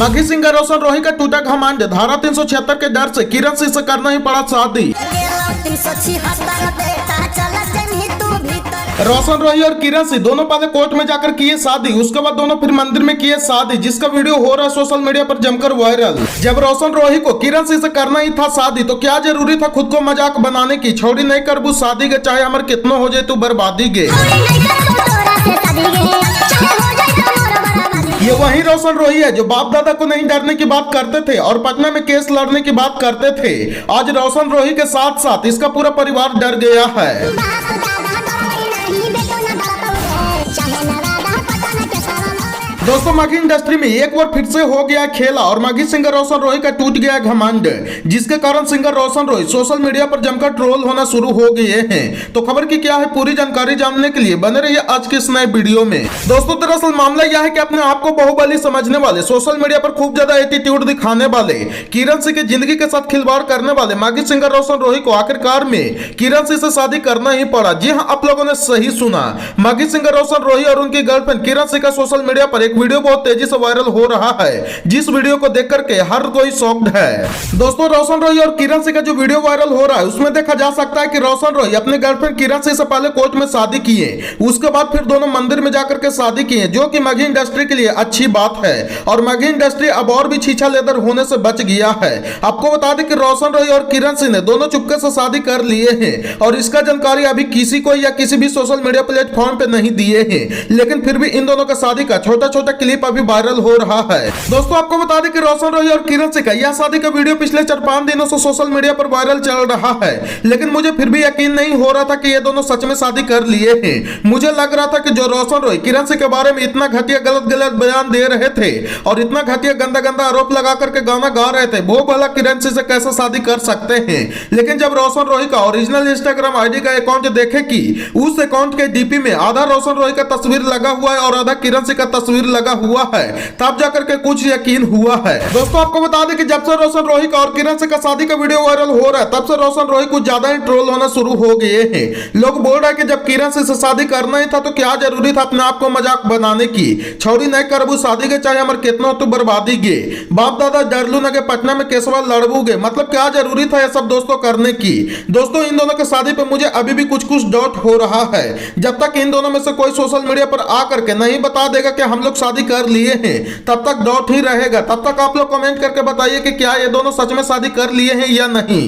मघी सिंह रोशन रोही का टूटा घमंड, धारा 376 के डर से किरण सिंह से करना ही पड़ा शादी। रोशन रोही और किरण सिंह दोनों पहले कोर्ट में जाकर किए शादी, उसके बाद दोनों फिर मंदिर में किए शादी, जिसका वीडियो हो रहा है सोशल मीडिया पर जमकर वायरल। जब रोशन रोही को किरण सिंह से करना ही था शादी तो क्या जरूरी था खुद को मजाक बनाने की। छोड़ी नहीं करबू शादी के, चाहे अमर कितना हो जाए तू बर्बादी गे। ये वही रोशन रोही है जो बाप दादा को नहीं डरने की बात करते थे और पटना में केस लड़ने की बात करते थे। आज रोशन रोही के साथ साथ इसका पूरा परिवार डर गया है। दोस्तों मघी इंडस्ट्री में एक बार फिर से हो गया खेला और मघी सिंगर रोशन रोही का टूट गया घमंड, जिसके कारण सिंगर रोशन रोही सोशल मीडिया पर जमकर ट्रोल होना शुरू हो गए हैं। तो खबर की क्या है पूरी जानकारी जानने के लिए बने रहिए आज के इस नए वीडियो में। दोस्तों दरअसल मामला यह है कि अपने आप को बाहुबली समझने वाले, सोशल मीडिया पर खूब ज्यादा एटीट्यूड दिखाने वाले, किरण सिंह की जिंदगी के साथ खिलवाड़ करने वाले मघी सिंगर रोशन रोही को आखिरकार में किरण सिंह से शादी करना ही पड़ा। जी हाँ, आप लोगों ने सही सुना। मघी सिंगर रोशन रोही और उनकी गर्लफ्रेंड किरण सिंह का सोशल मीडिया पर एक वीडियो बहुत तेजी से वायरल हो रहा है, जिस वीडियो को देख करके हर कोई शॉक्ड है। दोस्तों रोशन रोही और किरण सिंह का जो वीडियो वायरल हो रहा है उसमें देखा जा सकता है कि रोशन रोही अपने गर्लफ्रेंड किरण सिंह से पहले कोर्ट में शादी किए, उसके बाद फिर दोनों मंदिर में जाकर के शादी किए, जो कि मघी इंडस्ट्री के लिए अच्छी बात है। और मघी इंडस्ट्री अब और भी छीछा लेदर होने से बच गया है। आपको बता दें कि रोशन रोही और किरण सिंह ने दोनों चुपके से शादी कर लिए हैं और इसका जानकारी अभी किसी को या किसी भी सोशल मीडिया प्लेटफॉर्म पे नहीं दिए हैं, लेकिन फिर भी इन दोनों का शादी का छोटा छोटा क्लिप अभी वायरल हो रहा है। दोस्तों आपको बता दें कि रोशन रोही और किरण सिंह का यह शादी का वीडियो पिछले 4-5 दिनों से सोशल मीडिया पर वायरल चल रहा है, लेकिन मुझे फिर भी यकीन नहीं हो रहा था कि ये दोनों सच में शादी कर लिए हैं। मुझे लग रहा था कि जो रोशन रोही किरण सिंह के बारे में इतना घटिया गलत बयान दे रहे थे और इतना घटिया गंदा आरोप लगा करके गाना गा रहे थे, वो भला किरण सिंह से कैसे शादी कर सकते हैं। लेकिन जब रोशन रोही का ओरिजिनल इंस्टाग्राम आईडी का अकाउंट देखे कि उस अकाउंट के डीपी में आधा रोशन रोही का तस्वीर लगा हुआ है और आधा किरण सिंह का तस्वीर लगा हुआ है, तब जाकर के कुछ यकीन हुआ है। दोस्तों आपको बता दें कि जब से रोशन रोही का और किरण सिंह का शादी का वीडियो वायरल हो रहा है तब से रोशन रोही कुछ ज्यादा ही ट्रोल होना शुरू हो गए हैं। लोग बोल रहे हैं कि जब किरण सिंह से शादी करना ही था तो क्या जरूरी था अपने आप को मजाक बनाने की। छोड़ी नहीं करबू शादी के, चाहे हमारे कितना तो बर्बादी गे। बाप दादा डरलू न के पटना में केसवा लड़बूगे, मतलब क्या जरूरी था यह सब दोस्तों करने की। दोस्तों इन दोनों की शादी पे मुझे अभी भी कुछ डाउट हो रहा है। जब तक इन दोनों में से कोई सोशल मीडिया पर आकर के नहीं बता देगा कि हम लोग शादी कर लिए हैं तब तक डाउट ही रहेगा। तब तक आप लोग कमेंट करके बताइए कि क्या ये दोनों सच में शादी कर लिए हैं या नहीं।